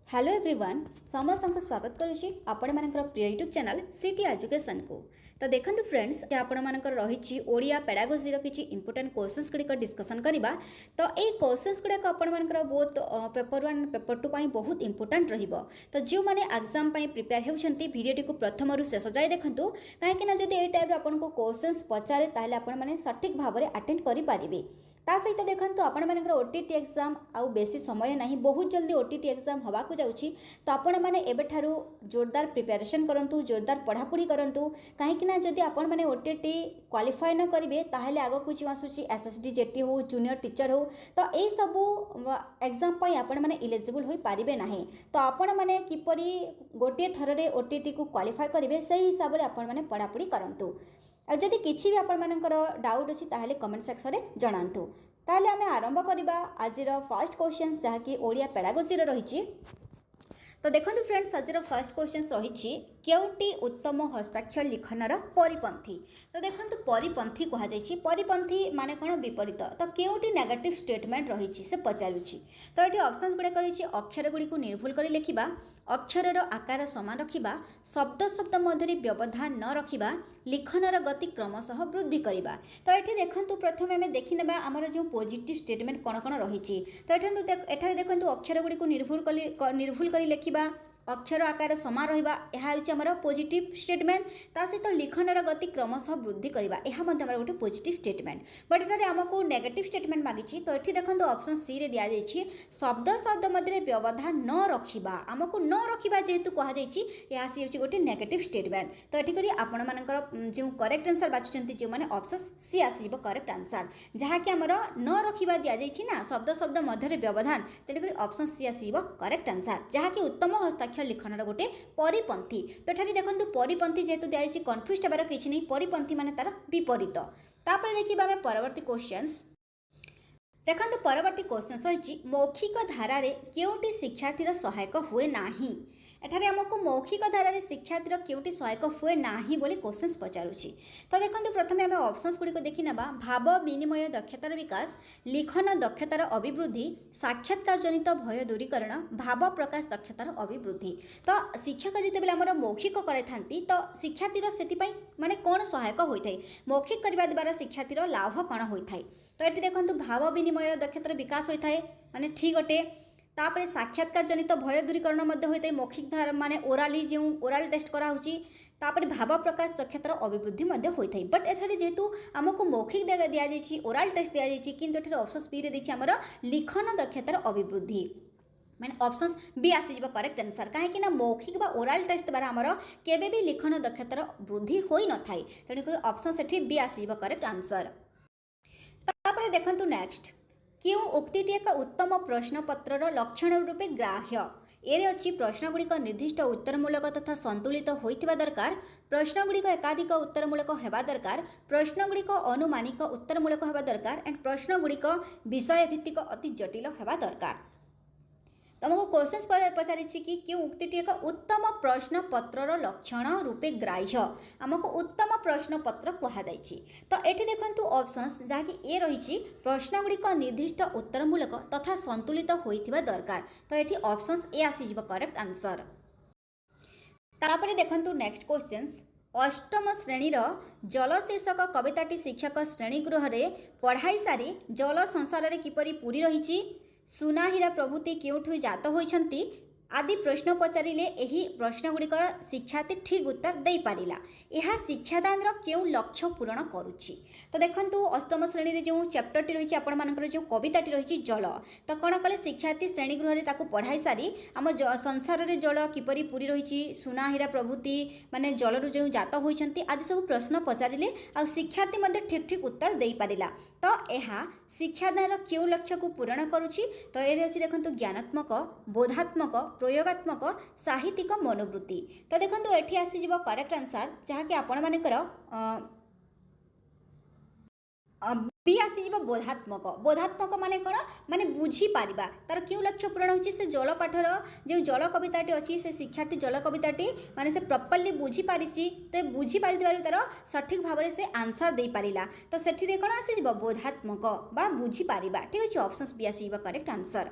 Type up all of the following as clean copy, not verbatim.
Hello everyone समस्त को स्वागत करुच्ची आपण मानकर प्रिय यूट्यूब चैनल सिटी एजुकेशन को। तो देखो फ्रेंड्स आपण मानकर रही ओडिया पेडागोजी किसी इंपोर्टेंट क्वेश्चंस गुड़िक डिस्कसन करवा। तो ये क्वेश्चंस गुड़ाक आपण मानकर बहुत पेपर 1 पेपर 2 बहुत इंपोर्टेंट रहिबो। तो जो मैंने एग्जाम प्रिपेयर होती भिडियोटी को प्रथम रु शेष जाए देखूँ कहीं जब ये टाइप आपको क्वेश्चंस पचारे ताहले आपण माने सठिक भाव में अटेंड करेंगे। ता सहित देखो आपण मानकर ओटीटी एग्जाम आउ बेसी समय नहीं बहुत जल्दी ओटीटी एग्जाम हवा को जाउछि। तो आपण माने एबेठारु जोरदार प्रिपरेशन करंतु जोरदार पढ़ापढ़ी करंतु कहीं जदि आपण माने ओटीटी क्वालिफाई न करेंगे ताहले आगो कुछ आसूची एसएसडी जेटी हो जूनियर टीचर हो तो यही सबू एग्जाम आपण माने इलिजिबल होई पारिबे नाही। तो आपण माने किपरि गोटे थररे ओटीटी को क्वालिफाई करेंगे से हिसाब से आपण माने पढ़ापढ़ी करंतु। जदि किसी भी आपण मानकर डाउट अच्छी ताहले कमेंट सेक्शन में जणांतु। ताहले आमे आरंभ करबा आजिर फर्स्ट क्वेश्चन जहाँकि ओडिया पेडागोजी रही। तो देखो फ्रेंड्स आजिर फर्स्ट क्वेश्चन रही केउटी उत्तम हस्ताक्षर लिखनर परिपंथी। तो देखो परिपंथी कहुई परिपंथी माने कौन विपरीत। तो केउटी नेगेटिव स्टेटमेंट रही से पचारुछि। तो ये ऑप्शंस गुड़ाक रही अक्षर गुड़ी को निर्भुल कर लिखा अक्षर आकार समान रखा शब्द शब्द मध्य व्यवधान न रखा लिखनर गति क्रमशः वृद्धि करवा। तो ये देखो प्रथम आम देखने आमर जो पॉजिटिव स्टेटमेंट कौन कौन रही। तो एठारे देखो अक्षर गुड़ी को निर्भुल कर लिखा अक्षर आकार समान रहा यह हूँ पॉजिटिव स्टेटमेंट। ता सहित लिखनर गति क्रमशः वृद्धि करवा यह गोटे पॉजिटिव स्टेटमेंट। बट एठारे आमको नेगेटिव स्टेटमेंट मागिछि। तो ये देखो ऑप्शन सी रे दिया जाइछि शब्द शब्द मध्य व्यवधान न रखा आमको न रखा जेहेतु कहुई यह आसी गोटे नेगेटिव स्टेटमेंट। तो ये करी आपण मानकर जो करेक्ट आंसर बाछुचंती जो माने ऑप्शन सी आसीबो करेक्ट आंसर जहाँकि आमर न रखा दि जाइछि ना शब्द शब्द मध्य व्यवधान तेणुक ऑप्शन सी आसीबो करेक्ट आंसर जहाँकि उत्तम हस्ताक्षर लिखनर गोटे परिपंथी। तो ये देखो परिपंथी जेहेतु दिखाई कन्फ्यूज हबार किसी नहीं परिपंथी माने तार विपरीत। तापर देखिबा आमे परवर्ती क्वेश्चंस देखो परवर्ती क्वेश्चन रही मौखिक धारा रे केउटी शिक्षार्थीर सहायक हुए नाही। एठारे आमको मौखिक धारा शिक्षार्थीर केउटी सहायक हुए नाही बोली क्वेश्चन पचारुछि। तो देखो प्रथम आम ऑप्शंस गुड़ी देखी ना भाव विनिमय दक्षतार विकास लिखन दक्षतार अभिवृद्धि साक्षात्कार जनित भय दूरीकरण भाव प्रकाश दक्षतार अभिवृद्धि। तो शिक्षक जितेबाला आमर मौखिक कराई तो शिक्षार्थीर से माने कौन सहायक होता है मौखिक करने द्वारा शिक्षार्थीर लाभ कौन होता है। तो ये देखो भाव विनिमय दक्षतार विकास होता है माने ठीक अटे। तापर साक्षात्कार जनित भय दूरीकरण होता है मौखिक धारा माने ओराली जो ओराल टेस्ट कराऊँगी तापर भाव प्रकाश दक्षतार अभिवृद्धि होता है। बट एथरे जेहेतु आमको मौखिक दि जाइए ओराल टेस्ट दि जाइए किंतु ऑप्शन बी रे देछि आमर लिखन दक्षतार अभिवृद्धि मैंने ऑप्शन बी आसीज करेक्ट आंसर कहीं मौखिक बा ओराल टेस्ट द्वारा आमर केबे भी लिखन दक्षतार वृद्धि होई न थाए तेणुक ऑप्शन सेठी बी आसीज करेक्ट आंसर। तापर देखंतु नेक्स्ट क्यों उक्तिटी एक उत्तम प्रश्नपत्र लक्षण रूपे ग्राह्य एरे अच्छी प्रश्नगुड़िक निर्दिष्ट उत्तरमूलक तथा संतुलित होइथिबा दरकार प्रश्नगुड़िक एकाधिक उत्तरमूलक हेबा दरकार प्रश्नगुड़िक अनुमानिक उत्तरमूलक हेबा दरकार एंड प्रश्नगुड़िक विषय भित्तिक अति जटिल हेबा दरकार। तुमको क्वेश्चन पचारि कि क्यों उक्तिटी एक उत्तम प्रश्न पत्रर लक्षण रूपे ग्राह्य आमको उत्तम प्रश्न पत्र कहुई। तो ये देखो ऑप्शंस जहाँकि ए रही प्रश्नगुड़िक निर्दिष्ट उत्तरमूलक तथा संतुलित होइथिबा दरकार। तो ये ऑप्शंस ए आसीज करेक्ट आंसर। तापर देखो नेक्स्ट क्वेश्चंस अष्टम श्रेणीर जल शीर्षक कविताटी शिक्षक श्रेणीगृह पढ़ाई सारी जल संसार में किपरि पूरी रही सुनाहीरा प्रभृति केउठु जात होइछंती आदि प्रश्न पचारिले एही प्रश्नगुड़िक शिक्षार्थी ठीक उत्तर दे पारिला यह शिक्षादान क्यों लक्ष्य पूरण करुच्ची। तो देखंतु अष्टम श्रेणी रे जो चैप्टरटी रही आपण मानकर जो कविताटी रही जल तो कौन कले शिक्षार्थी श्रेणीगृह रे ताकू पढ़ाई सारी आम संसार रे जल किपरि पूरी रही सुनाहीरा प्रभृति माने जलरू जो जात होइछंती आदि सब प्रश्न पचारिले आ शिक्षार्थी मध्ये ठीक ठीक उत्तर दे पारिला। तो यह शिक्षादान क्यों लक्ष्य को पूरण करुच्ची। तो ये अच्छी देखो ज्ञानात्मक बोधात्मक प्रयोगात्मक साहित्यिक मनोवृत्ति। तो देखो ये आसीज करेक्ट आंसर जहाँकि आपण मानकर बी आसीज बोधात्मक। बोधात्मक माने कौन माने बुझी पारिबा तार क्यों लक्ष्य पूरण होची से जल पाठर जो जल कविताटी अच्छी से शिक्षार्थी जल कविताटी माने से प्रॉपर्ली बुझी पारिसी तो बुझी पारि तार सठिक भाव में से आंसर दे पारिला। तो सेठी कौन आसीज बोधात्मक बा बुझी पारिबा ठीक अच्छे ऑप्शन बी आसीज करेक्ट आंसर।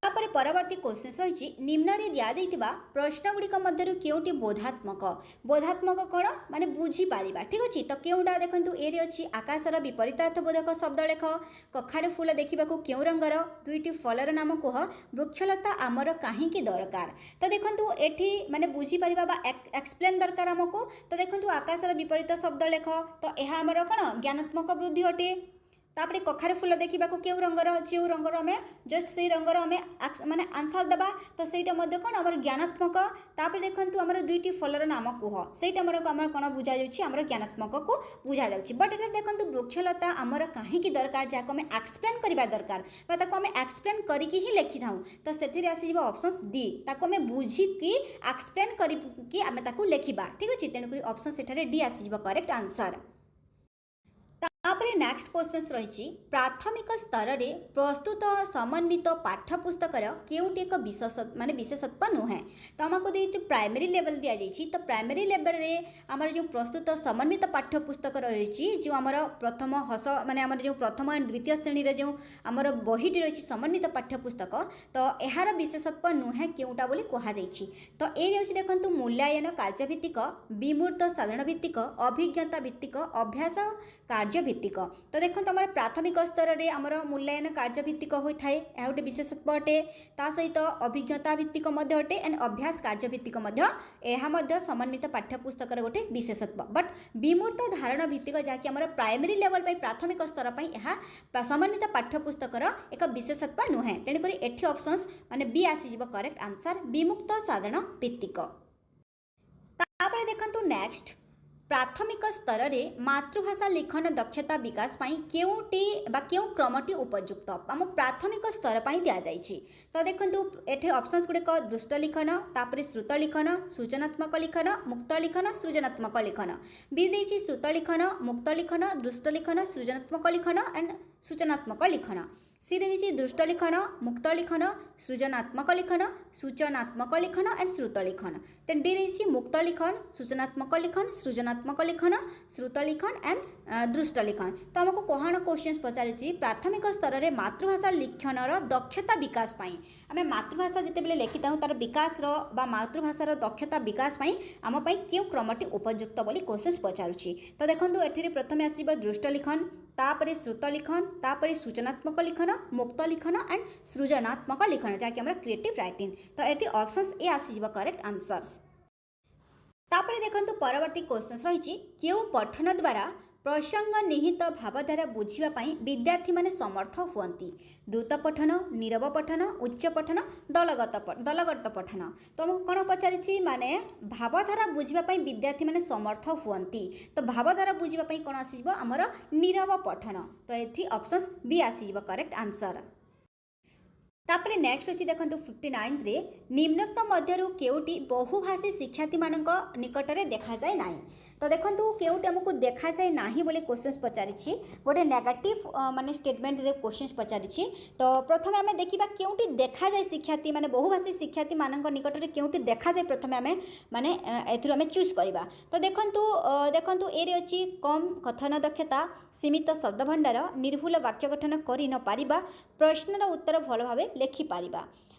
तापर परवर्ती क्वेश्चन रही निम्न दि प्रश्नगुड़िक मध्य केउटी बोधात्मक बोधात्मक कौन माने बुझीपर ठीक अच्छे तो केउटा देखो ए अच्छी आकाशर विपरीतार्थबोधक शब्द लेख कखार फूल देखा क्यों रंगर दुईटी फलर नाम कह वृक्षलता आमर कहीं दरकार तो देखो ये माने बुझीपर एक्सप्लेन दरकार आमको तो देखो आकाशर विपरीत शब्द लेख तो यह आमर कौन ज्ञानात्मक वृद्धि अटे तापरे कखारे फूल देखा क्यों रंगर जो रंगर आम जस्ट से रंगर आम माने आंसर देवा तो सहीटा कौन आम ज्ञानात्मक तापर देखो आम दुईटी फलर नाम कह सहीटा आम कौन बुझा जामर ज्ञानात्मक को बुझा जाऊँगी बट ये देखो वृक्षलता आमर कहीं दरकार जहाँ आम एक्सप्लेन करवा दरकार आम एक्सप्लेन करके ही लिखि था तो से आसीज ऑप्शन डी ताको आम बुझिकी एक्सप्लेन करके आम लिखा ठीक अच्छे तेणुक ऑप्शन से डी आसीज करेक्ट आंसर तापरे नेक्स्ट क्वेश्चन रही प्राथमिक स्तर में प्रस्तुत समन्वित पाठ्यपुस्तकर केउटी एक विशेष माने विशेषत्व नुहे तो आमको देखिए प्राइमरी लेवल दि जाइए तो प्राइमरी लेवल रे आमर जो प्रस्तुत समन्वित पाठ्यपुस्तक रही जो आमर प्रथम हस माने आमर जो प्रथम एंड द्वितीय श्रेणी रे जो आमर बहीटी रही समन्वित पाठ्यपुस्तक तो यार विशेषत्व नुहे केउटा बोली कहा जाइछि तो ये देखो मूल्यांकन कार्यभित्तिक विमूर्त साधारण भित्तिक अभिज्ञता भित्तिक अभ्यास कार्य भित्तिक तो देखो आम प्राथमिक स्तर में आमर मूल्यांकन कार्यभित्तिक होता है यह गोटे विशेषत्व अटे ता सहित अभिज्ञता भित्तिक अटे एंड अभ्यास कार्यभित्तिक यह समन्वित पाठ्यपुस्तकर गोटे विशेषत्व बट विमूर्त धारणा भित्तिक जहाँकि आम प्राइमरी लेवल पर प्राथमिक स्तर पर यह समन्वित पाठ्यपुस्तकर एक विशेषत्व नुहे तेणुक एटी ऑप्शंस माने बी आसीज करेक्ट आंसर विमुक्त साधारण भित्तिक तापर देखंतु नेक्स्ट प्राथमिक स्तर में मातृभाषा लिखन दक्षता विकास केउटी बा केउ क्रमटी उपयुक्त आम प्राथमिक स्तर पर दि जाइए तो देखो ये ऑप्शंस गुड़िक दृष्ट लिखन तापर श्रुत लिखन सूचनात्मक लिखन मुक्त लिखन सृजनात्मक लिखन बी देछि श्रुत लिखन मुक्त लिखन दृष्ट लिखन सृजनात्मक लिखन एंड सूचनात्मक लिखन सी देछि दृष्ट लिखन मुक्त लिखन सृजनात्मक लिखन सूचनात्मक लिखन एंड श्रुत लिखन तेन डी देछि मुक्त लिखन सूचनात्मक लिखन सृजनात्मक लिखन श्रुत लिखन एंड दृष्ट लिखन तो आमको कौन क्वेश्चन पचारि प्राथमिक स्तर में मातृभाषा लिखनर दक्षता विकास आम मातृभाषा जिते लिखि था तार विकास मातृभाषार दक्षता विकास आम क्यों क्रमटी उपयुक्त बोली क्वेश्चन पचारुछि तो देखो ये प्रथम आसब दृष्ट लिखन तापर श्रुत लिखन तापर सूचनात्मक लिखन मुक्त लिखन एंड सृजनात्मक लिखन जहाँकि आम क्रिएटिव राइटिंग तो ये ऑप्शंस ए आसीज करेक्ट आंसर्स तापर देखो परवर्ती क्वेश्चन रही क्यों पठन द्वारा प्रसंग निहित भावधारा बुझापी विद्यार्थी माने समर्थ हुअन्ति द्रुत पठन नीरव पठन उच्च पठन दलगत पठन तो आमको कौन पचारि माने भावधारा बुझापी विद्यार्थी माने समर्थ हुअन्ति तो भावधारा बुझापी कौन आसीब आमर नीरव पठन तो ये ऑप्शंस बी आसीब करेक्ट आंसर तापरे नेक्स्ट अच्छी देखो 59 रे निम्नोक्त मध्यरु केउटी बहुभाषी शिक्षार्थी मानक निकटरे देखा जाए नाही तो देखो केउटी हमको देखा जाए नाही बोले क्वेश्चन पचारि गोटे नेगेटिव माने स्टेटमेंट रे क्वेश्चन पचारि तो प्रथम आम देखा केउटी देखा जाए शिक्षार्थी माने बहुभाषी शिक्षार्थी मानक निकटरे केउटी देखा जाए प्रथम आम माने एथुर आम चूज करवा तो देखो ए अच्छी कम कथन दक्षता सीमित शब्द भंडार निर्भुल वाक्य गठन कर न पारिबा प्रश्नर उत्तर भल भाव लिखिपर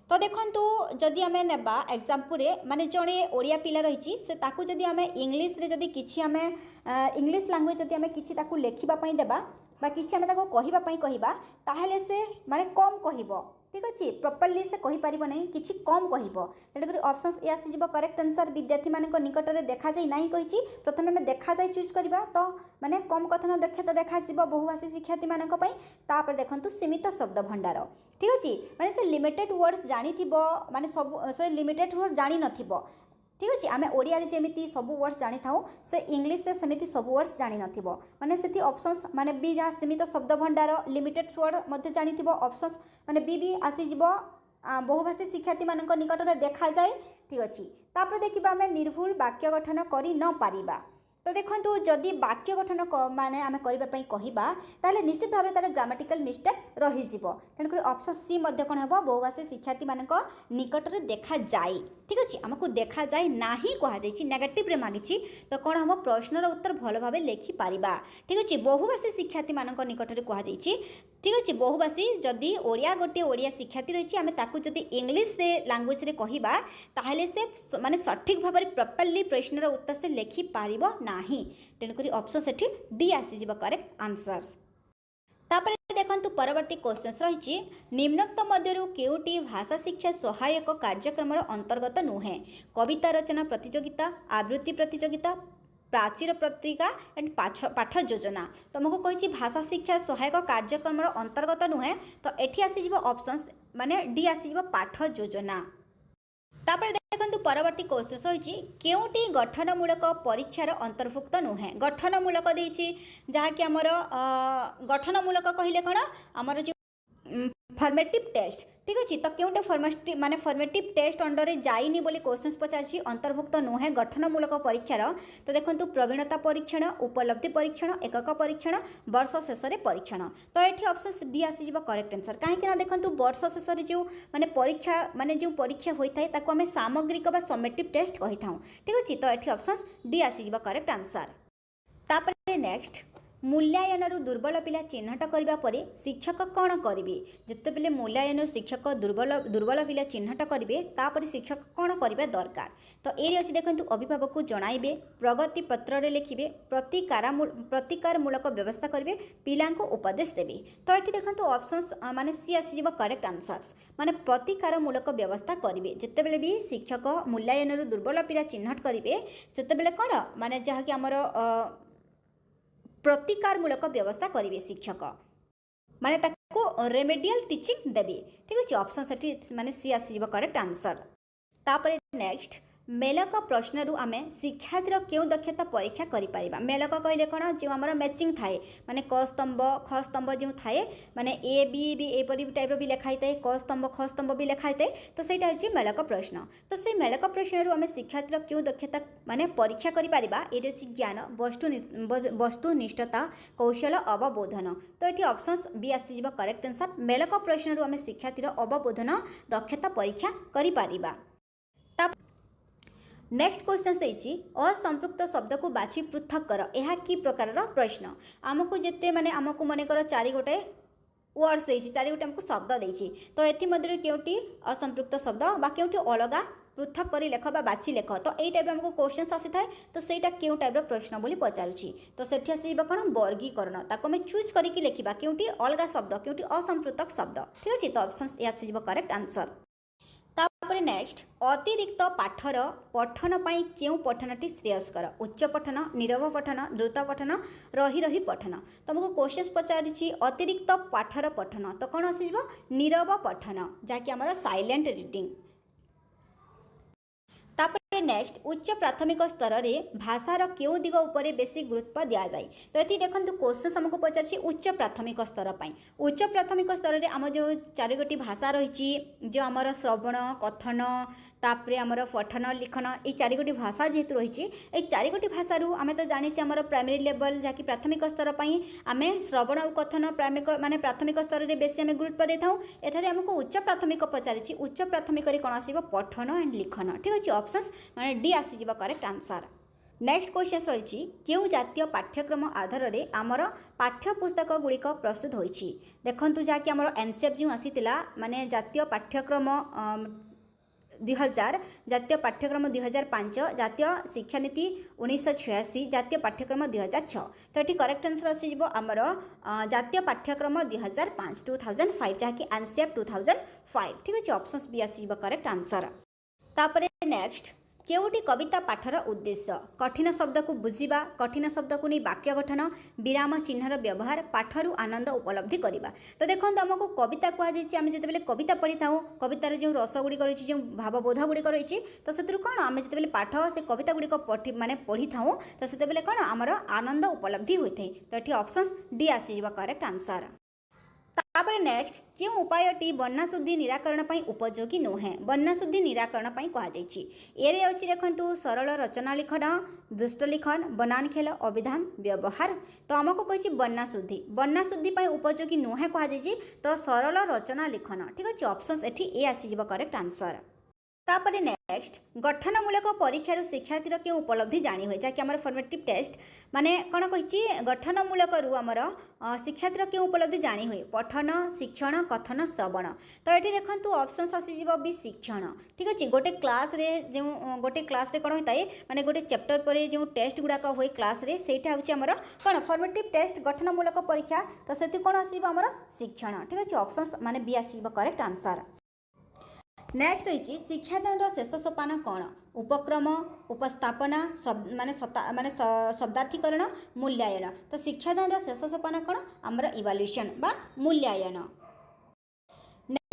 तो देखो जदि आम नेबा एग्जाम्पल माने जड़े ओडिया पिला रही से ताकू जदि आम इंग्लीश रे जदि किछि आम इंग्लीश लैंग्वेज जदि आम किछि ताकू लेखिबा देबा बा किछि आम ताको कहबा ताहेले से माने कम कहबो ठीक अच्छे प्रॉपर्ली से कहि परिबो नहीं किछि कम कहबो तेणुक ऑप्शंस ए आसीजिबो करेक्ट आंसर विद्यार्थी मानक निकट में देखा जाए नहीं कहिछि प्रथम आम देखा जाए चूज करबा तो माने कम कथन दक्षता देखा जिवो बहुभाषी शिक्षार्थी मानक पई तापर देखंतु सीमित शब्द भंडार ठीक अच्छे माने से लिमिटेड वर्ड्स जानी थिबो माने सब से लिमिटेड वर्ड जानी नथिबो ठीक अच्छे आम ओडिया जमी सब वर्ड्स जानी था से इंग्लीश से सेमती सब वर्ड्स जानी नथिबो माने सेठी ऑप्शंस माने बी जहाँ सीमित शब्द भंडार लिमिटेड वर्ड मध्य जानी थिबो ऑप्शंस माने बी आसीजिबो बहुभाषी शिक्षार्थी मानक निकट में देखा जाए ठीक अच्छे तापर देखिबा आम निर्भुल वाक्य गठन करि न पारिबा तो देखो जदि वाक्य गठन माने आम करने कहवा ताले निश्चित भाव तार ग्रामाटिकल मिस्टेक रही तेणुक ऑप्शन सी कौन हम बहुभाषी शिक्षार्थी मानक निकट में देखा जाए ठीक अच्छे आमको देखा जाए ना ही कहुई नेगेटिव मागिची तो कौन हम प्रश्नर उत्तर भल भाव लिखिपर ठीक अच्छे बहुभाषी शिक्षार्थी मानक निकट में कहुई ठीक अच्छे बहुभाषी जदि ओडिया गोटे ओडिया शिक्षार्थी रही आम ताकू जदि इंग्लीश लैंग्वेज रे कहबा ताहले से माने सठिक भाव में प्रॉपर्ली प्रश्नर उत्तर से लिखि पारिबो नाही। तेणुक ऑप्शन सेठी डी आसीजिबो करेक्ट आंसर्स। तापर देखंतु परवर्ती क्वेश्चन रही निम्नोक्त मध्यरु केउटी भाषा शिक्षा सहायक कार्यक्रम अंतर्गत नुहे। कविता रचना प्रतियोगिता, आवृत्ति प्रतियोगिता, प्राचीर पत्रिका एंड पाठ योजना। तुमको कही भाषा शिक्षा सहायक कार्यक्रम अंतर्गत नुहे तो एठी आसीजिबो ऑप्शंस माने डी आसीजिबो पाठ योजना। तापर देखंतु परवर्ती क्वेश्चन रही केउटी गठनमूलक परीक्षार अंतर्भुक्त नुहे। गठनमूलक देछि जहाँकि आमर गठनमूलक कहले कौन आमर जो फॉर्मेटिव टेस्ट। ठीक अच्छे तो क्योंटे फॉर्मेटिव टेस्ट अंडर जाइनी बोली क्वेश्चन पचार अंतर्भुक्त नुहे गठनमूलक परीक्षार। तो देखो प्रवीणता परीक्षण, उपलब्धि परीक्षण, एकक परीक्षण, वर्ष शेष परीक्षण। तो ये ऑप्शन डी आसीज करेक्ट आंसर। कहीं देखो वर्ष शेष जो माने परीक्षा माने जो परीक्षा होता है आम सामग्रिक बा समेटिव टेस्ट कही था। ठीक अच्छे तो ये ऑप्शन डी आसीज करेक्ट आंसर। तापर नेक्स्ट मूल्यायन दुर्बल पिला चिन्हट करने पर शिक्षक कौन करेंगे। जिते बेले मूल्यायन शिक्षक दुर्बल पिला चिन्हट करेंगे तापर शिक्षक कौन करने दरकार। तो ये अच्छे देखो अभिभावक को जनइबे, प्रगति पत्र रे लिखिबे, प्रतिकारमूलक व्यवस्था करेंगे, पिला को उपदेश देवे। तो ये देखो ऑप्शंस माने सी आसीज करेक्ट आंसर्स माने प्रतिकारमूलक व्यवस्था करेंगे। जिते बेले भी शिक्षक मूल्यायन दुर्बल पिला चिन्हट करेंगे सेते बेले कौन माने जहाँकि आमर प्रतिकारमूलक व्यवस्था करेंगे शिक्षक माने ताको रेमेडियल टीचिंग देवी। ठीक अच्छे ऑप्शन से माने सी आसीज करेक्ट आंसर। तापर नेक्स्ट मेलक प्रश्न रु आमे शिक्षार्थी क्यों दक्षता परीक्षा करिपारिबा। मेलक कहले कौन जो आमर मैचिंग थाए माने क स्तंभ ख स्तंभ जो थाए माने ए बी एपरी टाइप भी लिखाई थाए, क स्तंभ ख स्तंभ भी लिखाई थाए। तो सेटा होची मेलक प्रश्न। तो से मेलक प्रश्न रु आमे शिक्षार्थी क्यों दक्षता माने परीक्षा करिपारिबा। ए होची ज्ञान, वस्तुनिष्ठता, कौशल, अवबोधन। तो ये ऑप्शंस बी आसीज करेक्ट आंसर। मेलक प्रश्न रु आमे शिक्षार्थी अवबोधन दक्षता परीक्षा करिपारिबा। नेक्स्ट क्वेश्चन देछि असंपृक्त शब्द को बाछि पृथक कर। यह कि प्रकार प्रश्न आमको जिते माने आमको मन कर चारि गोटे वर्ड्स देछि, चारि गोटे हमको शब्द देछि। तो एथि मध्य केउटी असंपृक्त शब्द बा केउटी अलगा पृथक करी लेख बा बाछि लेख। तो यही टाइप हमको क्वेश्चन आसी थाए। तो सेटा केउ टाइप प्रश्न बोली पचारुछि। तो सेठी आसीबा कोन वर्गीकरण ताको हम चूज करिकि लेखिबा केउटी अलगा शब्द केउटी असंपृतक शब्द। ठीक अछि तो ऑप्शन ए आसीबा करेक्ट आंसर। तापर नेक्स्ट अतिरिक्त पाठर पठन पाई क्यों पठनटी श्रेयस्कर। उच्च पठन, नीरव पठन, द्रुत पठन, रही रही पठन। तुमको क्वेश्चन पचारि अतिरिक्त पाठर पठन तो कौन आस नीरव पठन जहाँकि आमर साइलेंट रीडिंग। तापर नेक्स्ट उच्च प्राथमिक स्तर में भाषार क्यों दिग उपरे बेसी गुरुत्व दि जाए। तो ये देखो क्वेश्चन हमको पचार उच्च प्राथमिक स्तर पर। उच्च प्राथमिक स्तर में आम जो चार गोटी भाषा रही जो आमर श्रवण, कथन, तापर आमर पठन, लिखन ये चार गोटी भाषा जेहेतु रही ये चार गोटी भाषार आम तो जानी आमर प्राइमरी लेवल जहाँकि प्राथमिक स्तर पर आम श्रवण और कथन माने प्राथमिक स्तर में बेसी आम गुरुत्व दे था। एठारे आमको उच्च प्राथमिक पचारि उच्च प्राथमिक कौन आसो पठन एंड लिखन। ठीक अच्छे ऑप्शंस माने डी आसीज करेक्ट आंसर। नेक्स्ट क्वेश्चन रही क्यों जातीय पाठ्यक्रम आधार में आमर पाठ्यपुस्तक गुड़िक प्रस्तुत होइछि। देखंतु जहाँकि आमर एनसीएफ जो आसीतिला माने जातीय पाठ्यक्रम 2000, जातीय पाठ्यक्रम 2005, जातीय शिक्षानीति 1986, जातीय पाठ्यक्रम 2006। तो ये करेक्ट आंसर आसीज आमर जातीय पाठ्यक्रम 2005 जहाँकि एनसीएफ 2005। ठीक अच्छे ऑप्शंस भी आसीज करेक्ट आंसर। तापर नेक्स्ट केउटी कविता पाठर उद्देश्य कठिन शब्द को बुझा, कठिन शब्द को नहीं वाक्य गठन, विराम चिन्हर व्यवहार, पाठरू आनंद उपलब्धि करवा। तो देखो आमको कविता कहुई आम जिते कविता पढ़ी था कवितार जो रस गुड़िक रही जो भावबोध गुड़िक रही तो से कौन आम जिते पाठ से कविता गुड़िक माने पढ़ी था तो से कौन आमर आनंद उपलब्धि होता है। तो ये ऑप्शंस डी आसीज करेक्ट आंसर। तापर नेक्स्ट क्यों उपायटी बन्नाशुद्धि निराकरण पर उपयोगी नुहे। बन्नाशुद्धि निराकरण पर कहुई ये अच्छी देखु सरल रचना लिखन, दुष्ट लिखन, बनान खेल, अभिधान व्यवहार। तो आमको कही बन्नाशुद्धि पर उपयोगी नुहे कहुई तो सरल रचना लिखन। ठीक अच्छे ऑप्शंस एटी ए आसीज करेक्ट आंसर। तापर नेक्स्ट गठनमूलक परीक्षार शिक्षार्थी क्यों उपलब्धि जाणी हुए जहाँकि आम फॉर्मेटिव टेस्ट माने कौन कही गठनमूलक आमर शिक्षार्थी क्यों उपलब्धि जाणी हुए पठन शिक्षण कथन श्रवण। तो ये देखो ऑप्शंस आसीज बी शिक्षण। ठीक अच्छे गोटे क्लास रे जो गोटे क्लास रे कौन होता है माने गोटे चैप्टर पर जो टेस्ट गुड़ाक हुए क्लास रे सेटा हूँ आमर कौन फॉर्मेटिव टेस्ट गठनमूलक परीक्षा। तो से कौन आसब आमर शिक्षण। ठीक अच्छे ऑप्शंस माने बी आसब करेक्ट आंसर। नेक्स्ट रही शिक्षादान शेष सोपान कौन उपक्रम उपस्थापना माने शब्दार्थीकरण मूल्यांकन। तो शिक्षादान शेष सोपान कौन आमर इवाल्युएशन बा मूल्यांकन।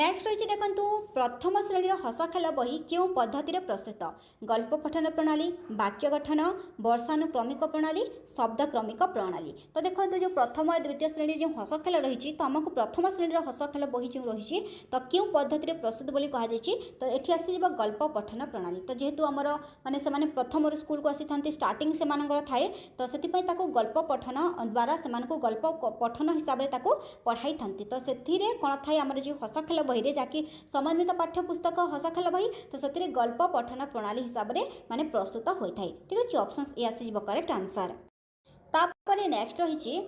नेक्स्ट रही देखु प्रथम श्रेणी हस खेल बही क्यों पद्धति प्रस्तुत गल्प पठन प्रणाली वाक्य गठन वर्षानुक्रमिक प्रणाली शब्दक्रमिक प्रणाली। तो देखो जो प्रथम द्वितीय श्रेणी जो हस खेल रही तो आमको प्रथम श्रेणी हस खेल बही जो रही तो क्यों पद्धति प्रस्तुत बोली कहुई। तो ये आसब गल्प पठन प्रणाली। तो जेहेतु आमर माने से प्रथम स्कूल को आसी था स्टार्टिंग से थाए तो से गल्प पठन द्वारा से गल्प पठन हिसाब से पढ़ाई था। तो से कौन थाए आम जो हस खेल बही जहाँकि समन्वित पाठ्य पुस्तक हस खेल बही तो से गल्प पठन प्रणाली हिसाब से माने प्रस्तुत होता है। ठीक अच्छे ऑप्शंस ये आसब करेक्ट आंसर। तापर नेक्स्ट रही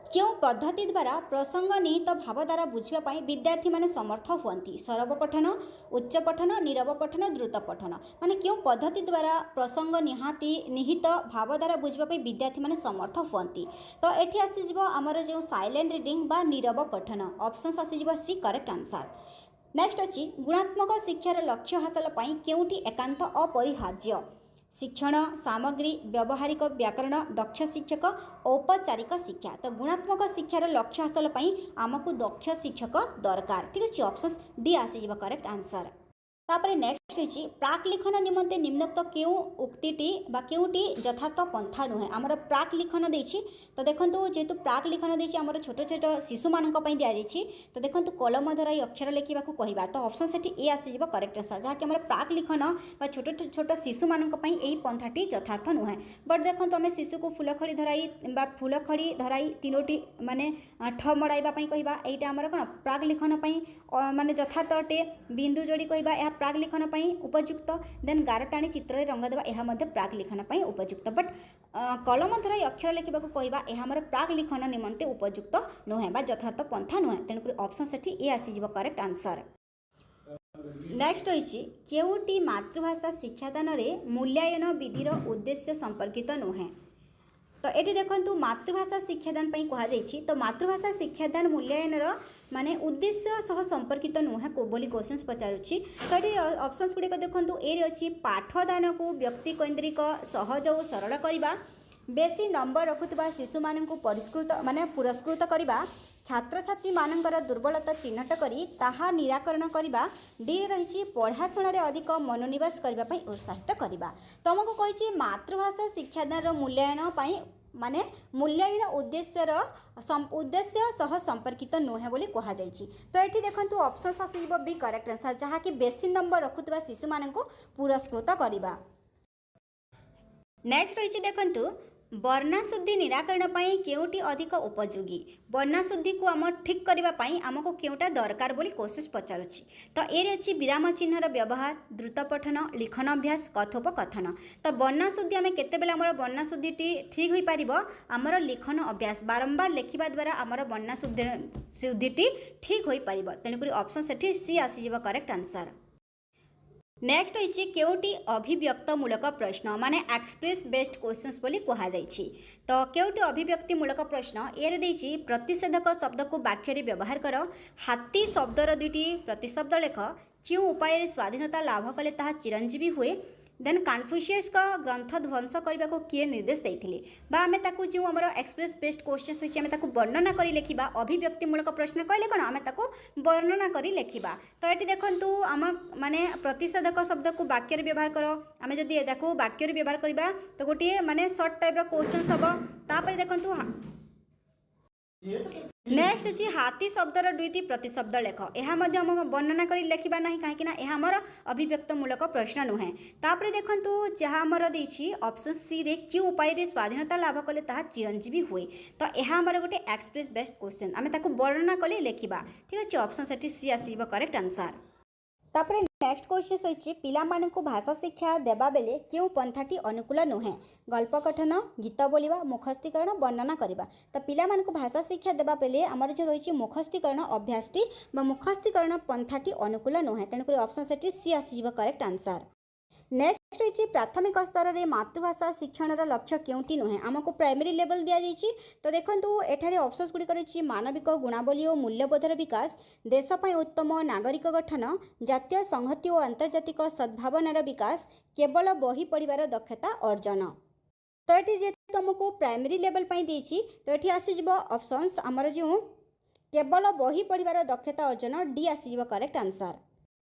क्यों पद्धति द्वारा प्रसंग निहित भाव द्वारा बुझापी विद्यार्थी माने समर्थ हुअन्ति सरव पठन उच्च पठन नीरव पठन द्रुत पठन माने क्यों पद्धति द्वारा प्रसंग निहित भाव द्वारा बुझापी विद्यार्थी माने समर्थ हुअन्ति। तो ये आसीज आमर जो साइलेंट रीडिंग बा नीरव पठन ऑप्शंस आसीज सी करेक्ट आंसर। नेक्स्ट अच्छी गुणात्मक शिक्षार लक्ष्य हासिल पाई केउटी एकांत अपरिहार्य शिक्षण सामग्री व्यावहारिक व्याकरण दक्ष शिक्षक औपचारिक शिक्षा। तो गुणात्मक शिक्षार लक्ष्य हासिल पाई आमको दक्ष शिक्षक दरकार। ठीक अच्छे ऑप्शंस डी आसीज करेक्ट आंसर। तापर नेक्स्ट रही प्राक लिखन निमंते निम्नोक्त क्यों उक्तिटी बा क्योंटी यथार्थ पंथा नुहे आमर प्राक लिखन देछि। तो देखो जेहेतु प्राक लिखन देछि आमर छोट छोट शिशु मानक पई दिया जाइछि। तो देखो कलम द्वारा अक्षर लेखा कहवा तो ऑप्शन से ए आसीज करेक्ट आंसर जहाँकि आमर प्राक लिखन बा छोट छोट शिशु मानक पई एही पंथाटी यथार्थ नुहे। बट देखो आम शिशु को फूलखड़ी धराई बा फूलखड़ी धराई तीनोटी माने ठ मड़ाइबा पई कहवा एटा आमर कोन प्राक लिखन पई माने यथार्थ अटे बिंदु जोड़ी कहवा प्राक लिखन पई उपयुक्त देन गार टाणी चित्र रंग देवा यह प्राक लिखन पई उपयुक्त। बट कलम द्वारा अक्षर लिखा कहवा यह आमर प्राक लिखन निमंते उपयुक्त नुहे बा यथार्थ पंथा नुहे तेणुक ऑप्शन से ए आसीज करेक्ट आंसर। नेक्स्ट रही केउटी मातृभाषा शिक्षादान मूल्यांकन विधिर उद्देश्य संपर्कित नुहे। तो ये देखो मातृभाषा शिक्षादान कहुई तो मातृभाषा शिक्षादान मूल्यांकन माने उद्देश्य सह संपर्कित नुहे बोली क्वेश्चन पचारुछि। तो ये ऑप्शंस गुड़िक देखो ये अच्छी पाठदान को व्यक्ति केन्द्रिक सहज और सरल करवा बेसी नंबर रखुवा शिशु मानक परिष्कृत माने पुरस्कृत करवा छात्र छात्री मानकर दुर्बलता चिन्हट करी ताहा निराकरण करवा डी रही पढ़ाशुण अधिक मनोनिवेश करने उत्साहित करवा। तो आमको कही मातृभाषा शिक्षादान मूल्यांकन माने मूल्यांकन उद्देश्य सह संपर्कित नुहे बोली कहुई। तो ये देखो ऑप्शंस आसब बी करेक्ट आंसर जहाँकि बेसी नंबर रखुवा शिशु मानक पुरस्कृत करवा। नेक्स्ट रही देखु वर्णाशुद्धि निराकरण पाई केउटी अधिक उपयोगी वर्णाशुद्धि को आम ठीक करने आमको केउटा दरकार बोली कोशिश पचारुछि। तो ये अच्छी विराम चिन्हर व्यवहार द्रुत पठन लिखन अभ्यास कथोपकथन। तो वर्णाशुद्धि आम केतेबेले आमर वर्णाशुद्धि ठीक हो पार आमर लिखन अभ्यास बारंबार लेखिबा द्वारा आमर वर्णाशुद्धि ठीक हो पार तेणुक ऑप्शन से सी आसीज करेक्ट आंसर। नेक्स्ट रही केउटी अभिव्यक्तमूलक प्रश्न माने एक्सप्रेस बेस्ड क्वेश्चंस बोली कहुई। तो केउटी अभिव्यक्तिमूलक प्रश्न ये देछि प्रतिषेधक शब्द को वाक्य व्यवहार कर हाथी शब्दर दुईटी प्रतिशब्द लेख क्यों उपाय स्वाधीनता लाभ कले ताहा चिरंजीवी हुए देन कन्फ्यूशियस का ग्रंथ ध्वंस करने को किए निर्देश देते बा आम जो आम एक्सप्रेस बेस्ड क्वेश्चन होती आम वर्णना कर लिखा अभिव्यक्तिमूलक प्रश्न कहले कौन आम वर्णना कर लिखा। तो ये देखो आम माने प्रतिषेधक शब्द को वाक्य व्यवहार कर आम जदि वाक्य व्यवहार करवा तो गोटे माने सर्ट टाइप क्वेश्चन हम तापर देखो नेक्स्ट अच्छी हाथी शब्दर दुईटी प्रतिशब्द लेख यह वर्णना कर लिखा ना कहीं आमर अभिव्यक्तमूलक प्रश्न नुहे। तापर देखु जहाँ आमर देछि ऑप्शन सी रे क्यों उपाय स्वाधीनता लाभ कले ताहा चिरंजीवी हुए। तो यह आमर गोटे एक्सप्रेस बेस्ड क्वेश्चन आम वर्णना कले लिखा। ठीक अच्छे ऑप्शन से सी आसीब करेक्ट आंसर। तापर नेक्स्ट क्वेश्चन रही पिलामानंकु भाषा शिक्षा देबा बेले क्यों पंथाटी अनुकूल नुहे गल्प कथन गीत बोलिबा मुखस्तीकरण वर्णना करबा। तो पिलामानंकु भाषा शिक्षा देबा बेले आमर जो रही मुखस्तीकरण अभ्यासटी बा मुखस्तीकरण पंथाटी अनुकूल नुहे तेणुक ऑप्शन सेटी सी आसीजिबो करेक्ट आंसर। नेक्स्ट रही प्राथमिक स्तर में मातृभाषा शिक्षण लक्ष्य क्योंटी नुहे आमको प्राइमरी लेवल दि जाइए। तो देखो एठारे ऑप्शंस गुड़िक रही मानविक गुणावली और मूल्यबोधर विकास देशपाई उत्तम नागरिक गठन जातीय संहति और आंतर्जातिक सद्भावनार विकास केवल बही पढ़ार दक्षता अर्जन। तो ये जेहेतु तुमको प्राइमरी लेवल देती तो ये आसीज ऑप्शंस आमर जो केवल बही पढ़ार दक्षता अर्जन डी आसीज करेक्ट आंसर।